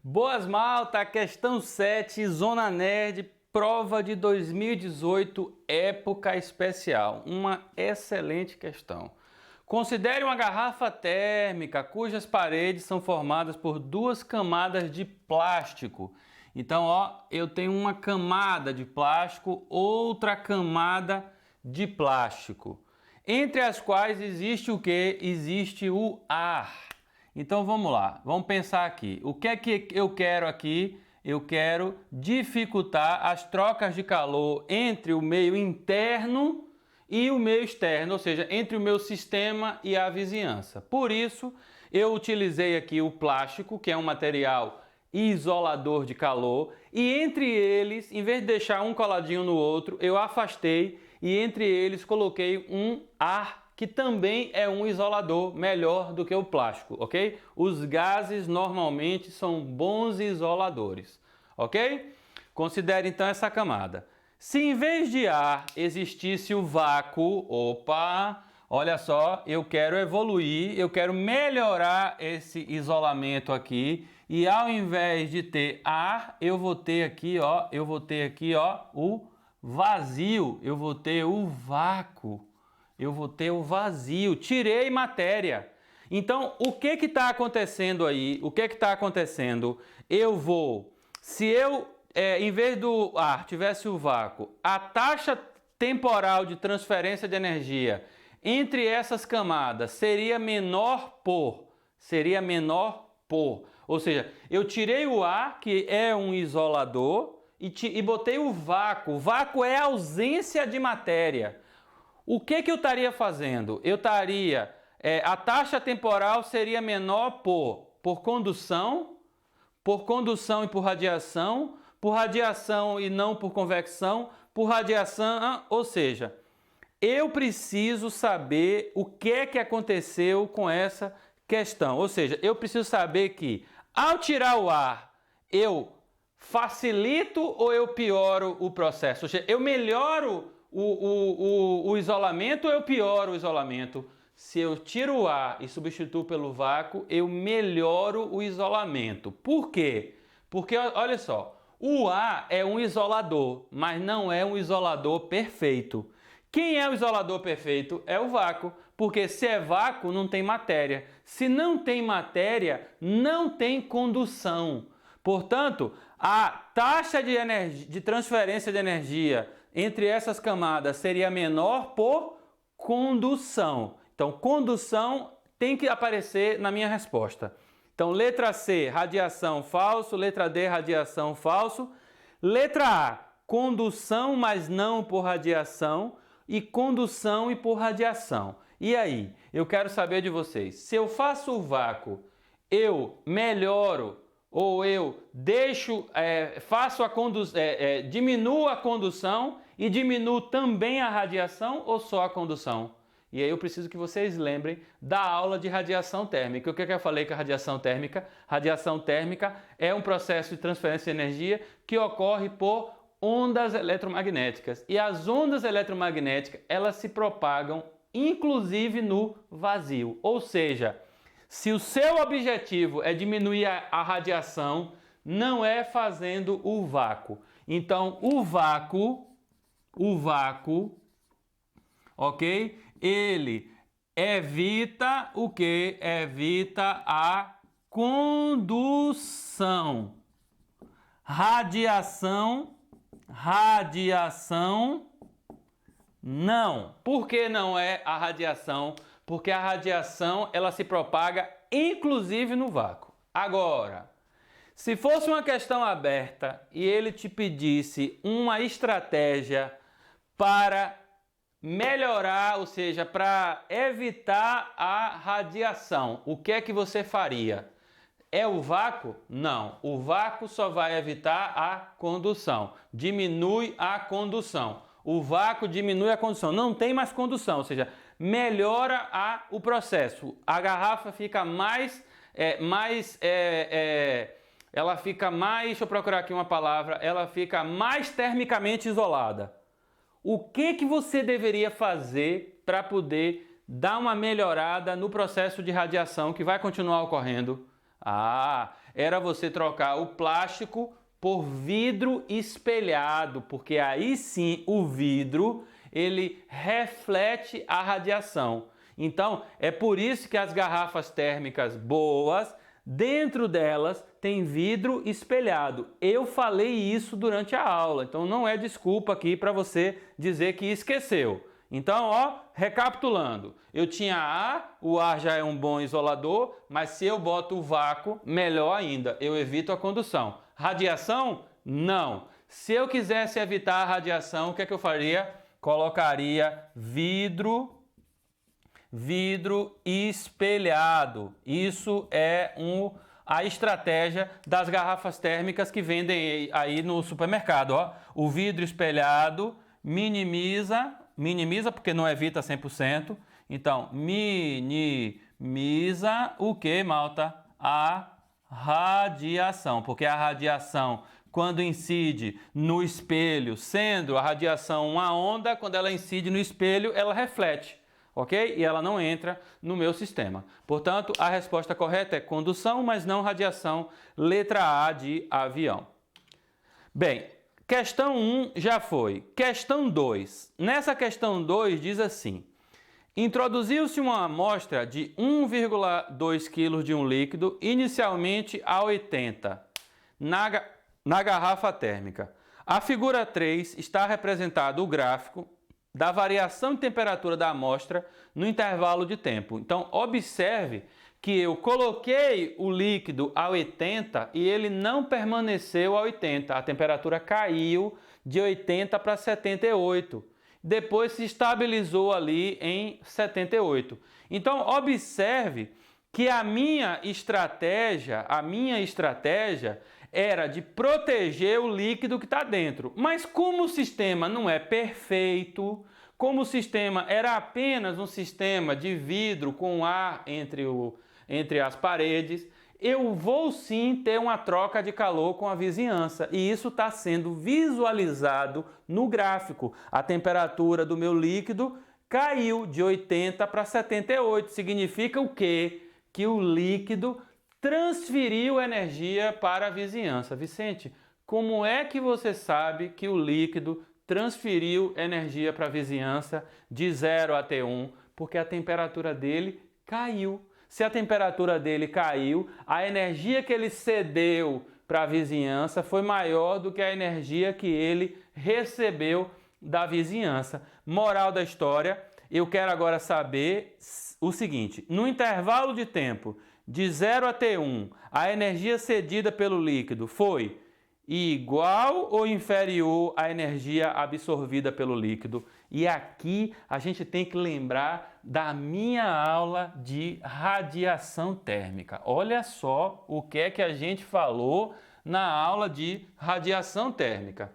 Boas malta, questão 7, Zona Nerd, prova de 2018, época especial. Uma excelente questão. Considere uma garrafa térmica cujas paredes são formadas por duas camadas de plástico. Então, ó, eu tenho uma camada de plástico, outra camada de plástico, entre as quais existe o que? Existe o ar. Então vamos lá, vamos pensar aqui. O que é que eu quero aqui? Eu quero dificultar as trocas de calor entre o meio interno e o meio externo, ou seja, entre o meu sistema e a vizinhança. Por isso, eu utilizei aqui o plástico, que é um material isolador de calor, e entre eles, em vez de deixar um coladinho no outro, eu afastei e entre eles coloquei um ar que também é um isolador melhor do que o plástico, ok? Os gases normalmente são bons isoladores, ok? Considere então essa camada. Se em vez de ar existisse o vácuo, opa, olha só, eu quero evoluir, eu quero melhorar esse isolamento aqui e ao invés de ter ar, eu vou ter aqui, ó, o vazio, eu vou ter o vácuo. Eu vou ter o vazio, tirei matéria. Então, o que está acontecendo aí? O que está acontecendo? Se eu, em vez do ar, tivesse o vácuo, a taxa temporal de transferência de energia entre essas camadas seria menor por. Ou seja, eu tirei o ar, que é um isolador, e botei o vácuo. O vácuo é a ausência de matéria. O que eu estaria fazendo? A taxa temporal seria menor por condução e por radiação e não por convecção, por radiação, ou seja, eu preciso saber o que aconteceu com essa questão. Ou seja, eu preciso saber que ao tirar o ar, eu facilito ou eu pioro o processo? Ou seja, eu melhoro o isolamento ou eu pioro o isolamento? Se eu tiro o ar e substituo pelo vácuo, eu melhoro o isolamento. Por quê? Porque, olha só, o ar é um isolador, mas não é um isolador perfeito. Quem é o isolador perfeito? É o vácuo, porque se é vácuo, não tem matéria. Se não tem matéria, não tem condução. Portanto, a taxa de transferência de energia entre essas camadas seria menor por condução. Então, condução tem que aparecer na minha resposta. Então, letra C, radiação, falso. Letra D, radiação, falso. Letra A, condução, mas não por radiação. E condução e por radiação. E aí? Eu quero saber de vocês. Se eu faço o vácuo, eu melhoro ou eu diminuo a condução e diminuo também a radiação ou só a condução? E aí eu preciso que vocês lembrem da aula de radiação térmica. O que eu falei com a radiação térmica? Radiação térmica é um processo de transferência de energia que ocorre por ondas eletromagnéticas. E as ondas eletromagnéticas, elas se propagam inclusive no vazio. Ou seja, se o seu objetivo é diminuir a radiação, não é fazendo o vácuo. Então, o vácuo, ok? Ele evita o quê? Evita a condução. Radiação, não. Por que não é a radiação? Porque a radiação, ela se propaga inclusive no vácuo. Agora, se fosse uma questão aberta e ele te pedisse uma estratégia para melhorar, ou seja, para evitar a radiação, o que é que você faria? É o vácuo? Não. O vácuo só vai evitar a condução. Diminui a condução. O vácuo diminui a condução. Não tem mais condução, ou seja, melhora o processo. A garrafa fica deixa eu procurar aqui uma palavra, ela fica mais termicamente isolada. O que você deveria fazer para poder dar uma melhorada no processo de radiação que vai continuar ocorrendo? era você trocar o plástico por vidro espelhado, porque aí sim o vidro ele reflete a radiação. Então, é por isso que as garrafas térmicas boas, dentro delas tem vidro espelhado. Eu falei isso durante a aula, então não é desculpa aqui para você dizer que esqueceu. Então, ó, recapitulando, eu tinha ar, o ar já é um bom isolador, mas se eu boto o vácuo, melhor ainda, eu evito a condução. Radiação? Não. Se eu quisesse evitar a radiação, o que é que eu faria? Colocaria vidro espelhado. Isso é a estratégia das garrafas térmicas que vendem aí no supermercado. Ó. O vidro espelhado minimiza porque não evita 100%. Então, minimiza o que, malta? A radiação, porque a radiação, quando incide no espelho, sendo a radiação uma onda, quando ela incide no espelho, ela reflete, ok? E ela não entra no meu sistema. Portanto, a resposta correta é condução, mas não radiação, letra A de avião. Bem, questão 1 já foi. Questão 2. Nessa questão 2 diz assim: introduziu-se uma amostra de 1,2 kg de um líquido, inicialmente a 80, na garrafa térmica. A figura 3 está representado o gráfico da variação de temperatura da amostra no intervalo de tempo. Então, observe que eu coloquei o líquido a 80 e ele não permaneceu a 80. A temperatura caiu de 80 para 78. Depois se estabilizou ali em 78. Então, observe que a minha estratégia era de proteger o líquido que está dentro. Mas como o sistema não é perfeito, como o sistema era apenas um sistema de vidro com ar entre as paredes, eu vou sim ter uma troca de calor com a vizinhança. E isso está sendo visualizado no gráfico. A temperatura do meu líquido caiu de 80 para 78. Significa o quê? Que o líquido transferiu energia para a vizinhança. Vicente, como é que você sabe que o líquido transferiu energia para a vizinhança de 0 a T1? Porque a temperatura dele caiu. Se a temperatura dele caiu, a energia que ele cedeu para a vizinhança foi maior do que a energia que ele recebeu da vizinhança. Moral da história, eu quero agora saber o seguinte: no intervalo de tempo de 0 a T1, a energia cedida pelo líquido foi igual ou inferior à energia absorvida pelo líquido? E aqui a gente tem que lembrar da minha aula de radiação térmica. Olha só o que é que a gente falou na aula de radiação térmica.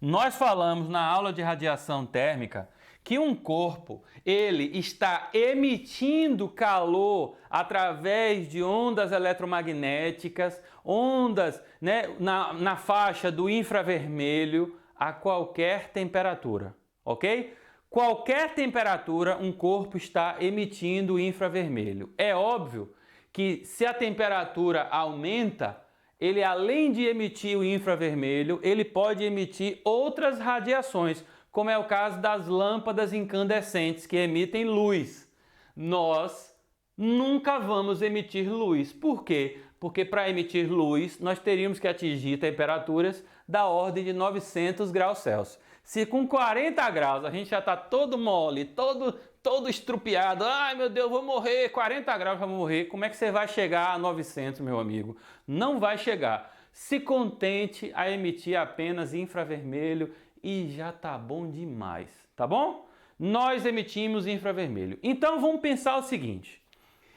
Nós falamos na aula de radiação térmica que um corpo ele está emitindo calor através de ondas eletromagnéticas, ondas, né, na faixa do infravermelho a qualquer temperatura, ok? Qualquer temperatura um corpo está emitindo infravermelho. É óbvio que se a temperatura aumenta, ele além de emitir o infravermelho, ele pode emitir outras radiações, como é o caso das lâmpadas incandescentes que emitem luz. Nós nunca vamos emitir luz. Por quê? Porque para emitir luz nós teríamos que atingir temperaturas da ordem de 900 graus Celsius. Se com 40 graus a gente já está todo mole, todo estrupiado, ai meu Deus, vou morrer, 40 graus já vou morrer, como é que você vai chegar a 900, meu amigo? Não vai chegar. Se contente a emitir apenas infravermelho e já tá bom demais, tá bom? Nós emitimos infravermelho. Então vamos pensar o seguinte: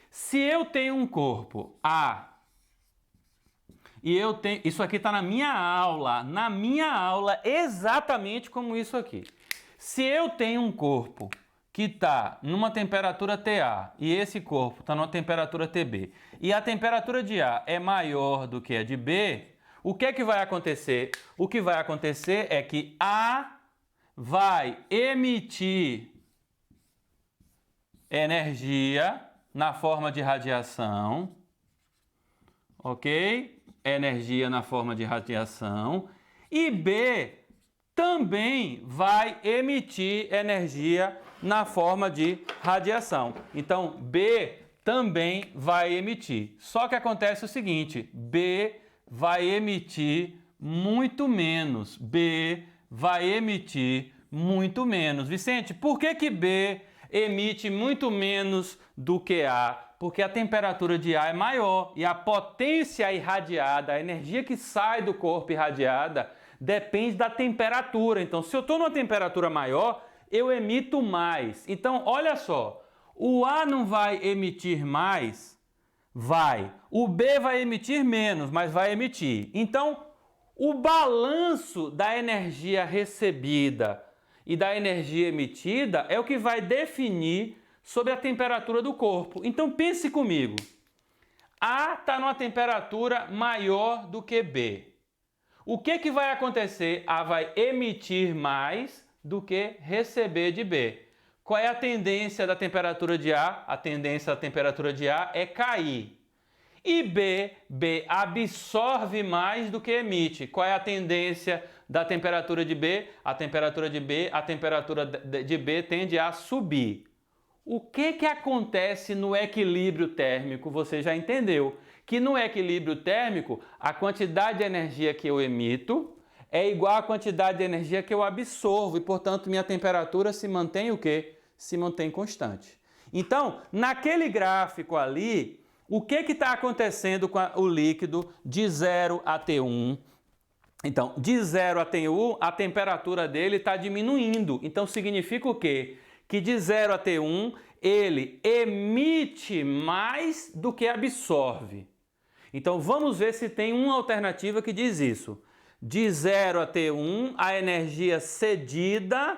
se eu tenho um corpo A e eu tenho, isso aqui está na minha aula exatamente como isso aqui. Se eu tenho um corpo que está numa temperatura TA e esse corpo está numa temperatura TB e a temperatura de A é maior do que a de B, o que é que vai acontecer? O que vai acontecer é que A vai emitir energia na forma de radiação, ok? Energia na forma de radiação. E B também vai emitir energia na forma de radiação. Então, B também vai emitir. Só que acontece o seguinte, B vai emitir muito menos. B vai emitir muito menos. Vicente, por que B emite muito menos do que A? Porque a temperatura de A é maior e a potência irradiada, a energia que sai do corpo irradiada, depende da temperatura. Então, se eu estou numa temperatura maior, eu emito mais. Então, olha só, o A não vai emitir mais? Vai. O B vai emitir menos, mas vai emitir. Então, o balanço da energia recebida e da energia emitida é o que vai definir sobre a temperatura do corpo. Então, pense comigo. A está numa temperatura maior do que B. O que vai acontecer? A vai emitir mais do que receber de B. Qual é a tendência da temperatura de A? A tendência da temperatura de A é cair. E B absorve mais do que emite. Qual é a tendência da temperatura de B? A temperatura de B tende a subir. O que acontece no equilíbrio térmico? Você já entendeu que no equilíbrio térmico a quantidade de energia que eu emito é igual à quantidade de energia que eu absorvo e, portanto, minha temperatura se mantém o quê? Se mantém constante. Então, naquele gráfico ali, o que está acontecendo com o líquido de 0 a T1? Então, de 0 a T1, a temperatura dele está diminuindo. Então, significa o quê? Que de 0 a T1, ele emite mais do que absorve. Então, vamos ver se tem uma alternativa que diz isso. De 0 a T1, a energia cedida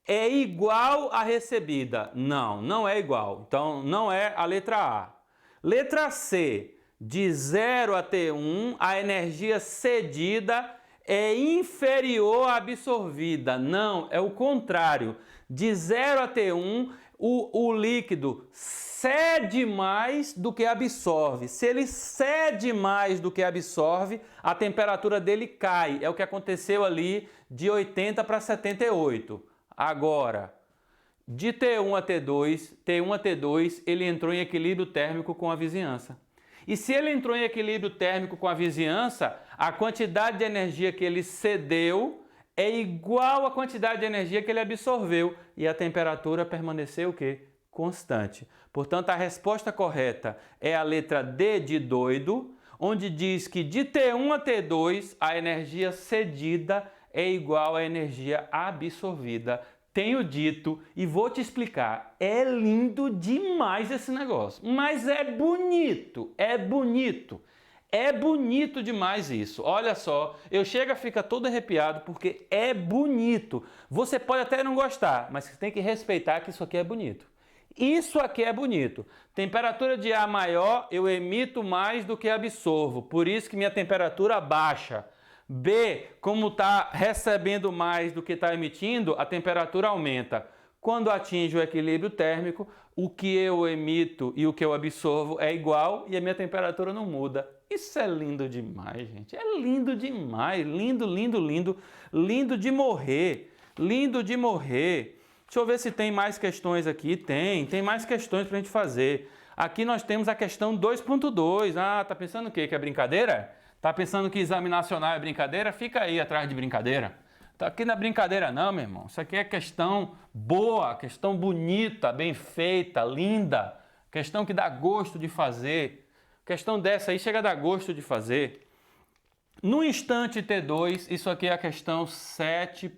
é igual à recebida. Não, não é igual. Então, não é a letra A. Letra C. De 0 a T1, a energia cedida é inferior à absorvida. Não, é o contrário. De 0 a T1, o líquido cede mais do que absorve. Se ele cede mais do que absorve, a temperatura dele cai. É o que aconteceu ali de 80 para 78. Agora, de T1 a T2, ele entrou em equilíbrio térmico com a vizinhança. E se ele entrou em equilíbrio térmico com a vizinhança, a quantidade de energia que ele cedeu é igual à quantidade de energia que ele absorveu e a temperatura permaneceu o quê? Constante. Portanto, a resposta correta é a letra D de doido, onde diz que de T1 a T2 a energia cedida é igual à energia absorvida. Tenho dito e vou te explicar. É lindo demais esse negócio, mas é bonito, é bonito. É bonito demais isso. Olha só, eu chego a ficar todo arrepiado porque é bonito. Você pode até não gostar, mas você tem que respeitar que isso aqui é bonito. Isso aqui é bonito. Temperatura de ar maior, eu emito mais do que absorvo. Por isso que minha temperatura baixa. B, como está recebendo mais do que está emitindo, a temperatura aumenta. Quando atinge o equilíbrio térmico, o que eu emito e o que eu absorvo é igual e a minha temperatura não muda. Isso é lindo demais, gente. É lindo demais. Lindo, lindo, lindo. Lindo de morrer. Lindo de morrer. Deixa eu ver se tem mais questões aqui. Tem mais questões para a gente fazer. Aqui nós temos a questão 2.2. Ah, tá pensando o quê? Que é brincadeira? Tá pensando que exame nacional é brincadeira? Fica aí atrás de brincadeira. Tá aqui na brincadeira não, meu irmão. Isso aqui é questão boa, questão bonita, bem feita, linda. Questão que dá gosto de fazer. Questão dessa aí chega a dar gosto de fazer. No instante T2, isso aqui é a questão 7,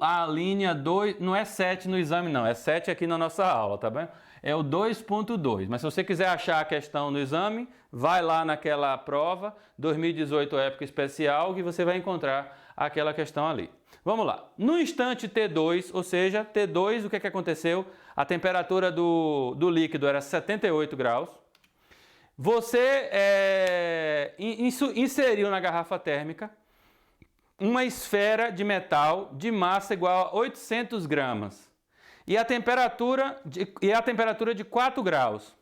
a linha 2, não é 7 no exame não, é 7 aqui na nossa aula, tá bem? É o 2.2, mas se você quiser achar a questão no exame, vai lá naquela prova, 2018 época especial, que você vai encontrar aquela questão ali. Vamos lá, no instante T2, ou seja, T2, o que aconteceu? A temperatura do líquido era 78 graus, você inseriu na garrafa térmica uma esfera de metal de massa igual a 800 gramas e a temperatura de 4 graus.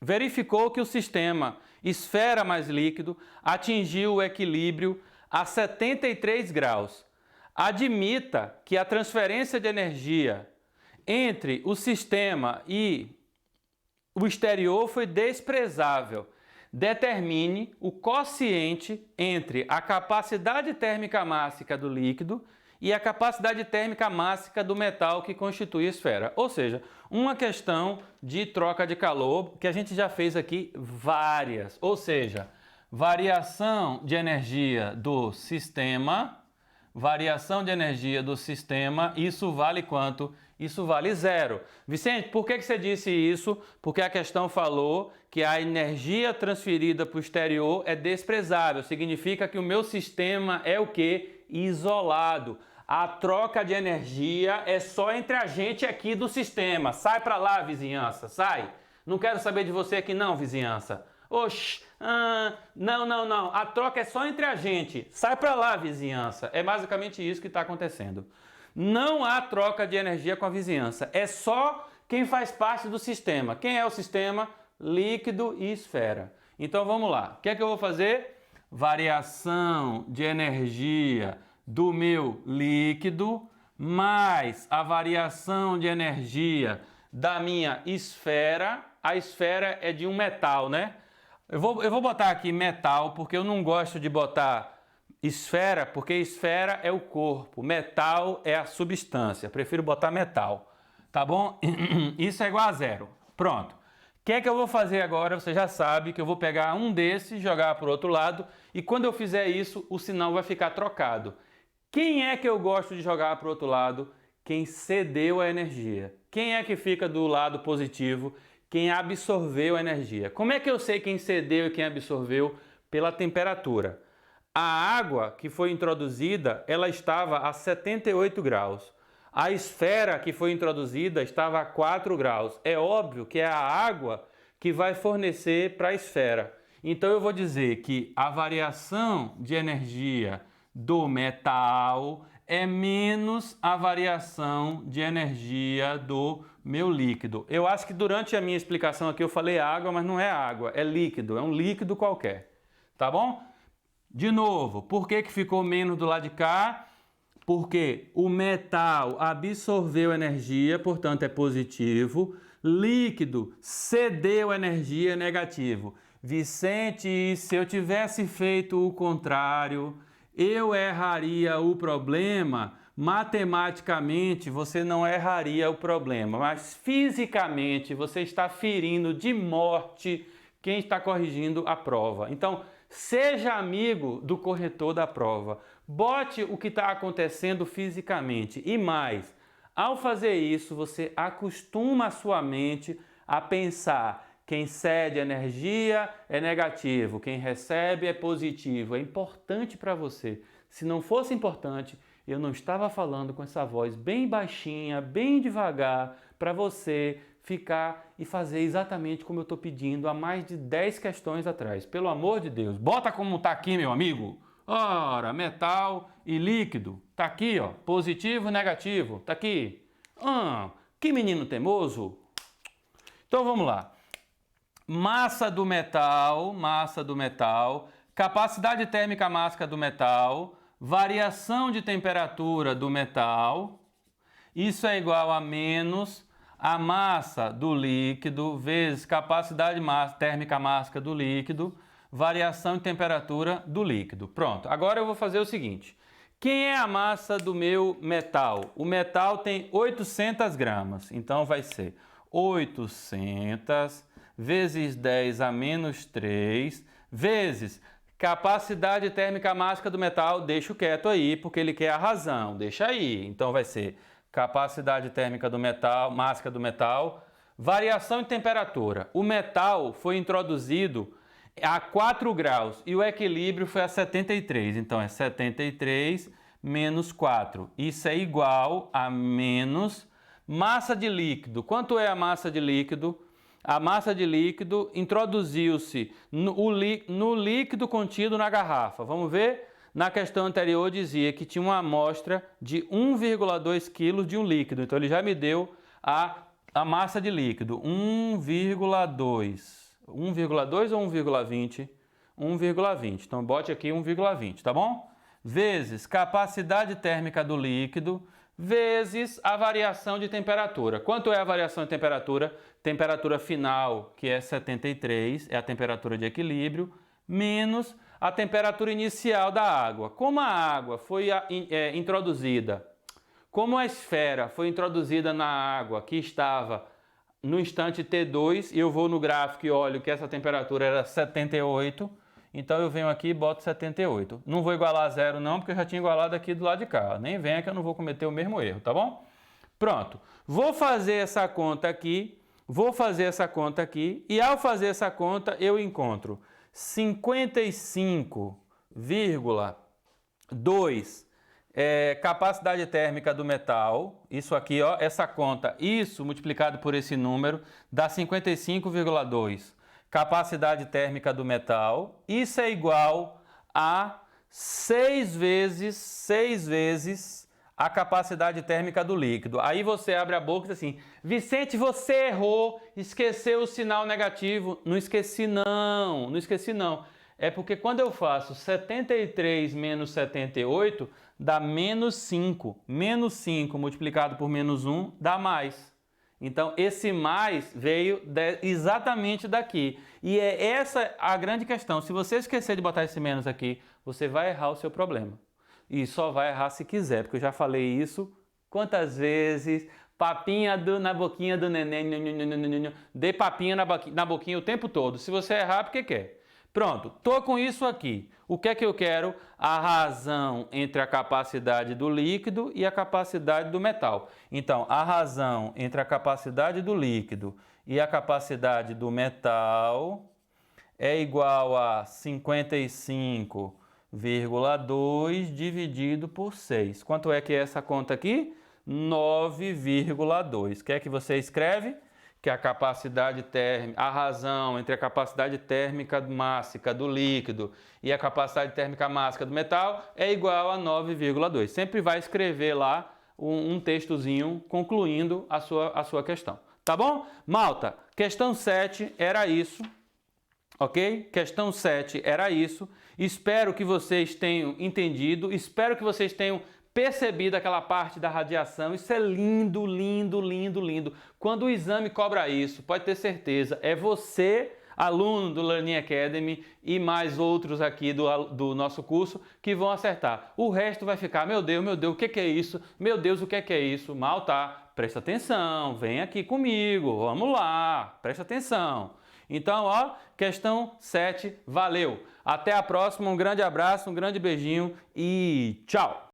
verificou que o sistema esfera mais líquido atingiu o equilíbrio a 73 graus. Admita que a transferência de energia entre o sistema e o exterior foi desprezável. Determine o quociente entre a capacidade térmica mássica do líquido e a capacidade térmica mássica do metal que constitui a esfera. Ou seja, uma questão de troca de calor que a gente já fez aqui várias. Ou seja, variação de energia do sistema, isso vale quanto? Isso vale zero. Vicente, por que você disse isso? Porque a questão falou que a energia transferida para o exterior é desprezável. Significa que o meu sistema é o quê? Isolado. A troca de energia é só entre a gente aqui do sistema. Sai para lá, vizinhança, sai. Não quero saber de você aqui não, vizinhança. Oxi, não. A troca é só entre a gente. Sai para lá, vizinhança. É basicamente isso que está acontecendo. Não há troca de energia com a vizinhança. É só quem faz parte do sistema. Quem é o sistema? Líquido e esfera. Então vamos lá. O que é que eu vou fazer? Variação de energia do meu líquido mais a variação de energia da minha esfera. A esfera é de um metal, né? Eu vou botar aqui metal porque eu não gosto de botar esfera, porque esfera é o corpo, metal é a substância. Prefiro botar metal, tá bom? Isso é igual a zero. Pronto. O que é que eu vou fazer agora? Você já sabe que eu vou pegar um desses, jogar para o outro lado, e quando eu fizer isso, o sinal vai ficar trocado. Quem é que eu gosto de jogar para o outro lado? Quem cedeu a energia. Quem é que fica do lado positivo? Quem absorveu a energia. Como é que eu sei quem cedeu e quem absorveu? Pela temperatura. A água que foi introduzida, ela estava a 78 graus. A esfera que foi introduzida estava a 4 graus. É óbvio que é a água que vai fornecer para a esfera. Então eu vou dizer que a variação de energia do metal é menos a variação de energia do meu líquido. Eu acho que durante a minha explicação aqui eu falei água, mas não é água, é líquido, é um líquido qualquer. Tá bom? De novo, por que ficou menos do lado de cá? Porque o metal absorveu energia, portanto é positivo. Líquido cedeu energia, negativo. Vicente, se eu tivesse feito o contrário, eu erraria o problema. Matematicamente você não erraria o problema, mas fisicamente você está ferindo de morte quem está corrigindo a prova. Então, seja amigo do corretor da prova. Bote o que está acontecendo fisicamente. E mais, ao fazer isso, você acostuma a sua mente a pensar: quem cede energia é negativo, quem recebe é positivo. É importante para você. Se não fosse importante, eu não estava falando com essa voz bem baixinha, bem devagar, para você ficar e fazer exatamente como eu estou pedindo há mais de 10 questões atrás. Pelo amor de Deus, bota como está aqui, meu amigo. Ora, metal e líquido. Está aqui, ó, positivo e negativo. Está aqui. Que menino teimoso. Então vamos lá. Massa do metal, capacidade térmica mássica do metal, variação de temperatura do metal. Isso é igual a menos a massa do líquido vezes capacidade térmica mássica do líquido, variação de temperatura do líquido. Pronto, agora eu vou fazer o seguinte. Quem é a massa do meu metal? O metal tem 800 gramas, então vai ser 800 vezes 10 a menos 3 vezes capacidade térmica mássica do metal. Deixa quieto aí, porque ele quer a razão, deixa aí. Então vai ser capacidade térmica do metal, mássica do metal, variação de temperatura. O metal foi introduzido a 4 graus e o equilíbrio foi a 73. Então é 73 menos 4. Isso é igual a menos massa de líquido. Quanto é a massa de líquido? A massa de líquido introduziu-se no líquido contido na garrafa. Vamos ver? Na questão anterior dizia que tinha uma amostra de 1,2 kg de um líquido. Então ele já me deu a massa de líquido, 1,2. 1,2 ou 1,20? 1,20. Então, bote aqui 1,20, tá bom? Vezes capacidade térmica do líquido, vezes a variação de temperatura. Quanto é a variação de temperatura? Temperatura final, que é 73, é a temperatura de equilíbrio, menos a temperatura inicial da água. Como a água foi introduzida, como a esfera foi introduzida na água que estava no instante T2, e eu vou no gráfico e olho que essa temperatura era 78, então eu venho aqui e boto 78. Não vou igualar a zero não, porque eu já tinha igualado aqui do lado de cá. Nem venha que eu não vou cometer o mesmo erro, tá bom? Pronto. Vou fazer essa conta aqui, e ao fazer essa conta eu encontro 55,2 capacidade térmica do metal, isso aqui, ó, essa conta, isso multiplicado por esse número, dá 55,2 capacidade térmica do metal. Isso é igual a 6 vezes a capacidade térmica do líquido. Aí você abre a boca e diz assim, Vicente, você errou, esqueceu o sinal negativo. Não esqueci não, não esqueci não. É porque quando eu faço 73 menos 78, dá menos 5. Menos 5 multiplicado por menos 1 dá mais. Então, esse mais veio exatamente daqui. E é essa a grande questão. Se você esquecer de botar esse menos aqui, você vai errar o seu problema. E só vai errar se quiser, porque eu já falei isso quantas vezes. Papinha na boquinha do neném, dê papinha na boquinha o tempo todo. Se você errar, porque quer. Pronto, tô com isso aqui. O que é que eu quero? A razão entre a capacidade do líquido e a capacidade do metal. Então, a razão entre a capacidade do líquido e a capacidade do metal é igual a 55,2 dividido por 6. Quanto é que é essa conta aqui? 9,2. O que é que você escreve? Que a capacidade térmica, a razão entre a capacidade térmica mássica do líquido e a capacidade térmica mássica do metal é igual a 9,2. Sempre vai escrever lá um textozinho concluindo a sua questão. Tá bom? Malta, questão 7 era isso, ok? Questão 7 era isso. Espero que vocês tenham entendido, espero que vocês tenham percebido aquela parte da radiação. Isso é lindo, lindo, lindo, lindo. Quando o exame cobra isso, pode ter certeza, é você, aluno do Learning Academy, e mais outros aqui do nosso curso que vão acertar. O resto vai ficar, meu Deus, o que é isso? Meu Deus, o que é isso? Mal tá, presta atenção, vem aqui comigo, vamos lá, presta atenção. Então, ó, questão 7, valeu. Até a próxima, um grande abraço, um grande beijinho e tchau!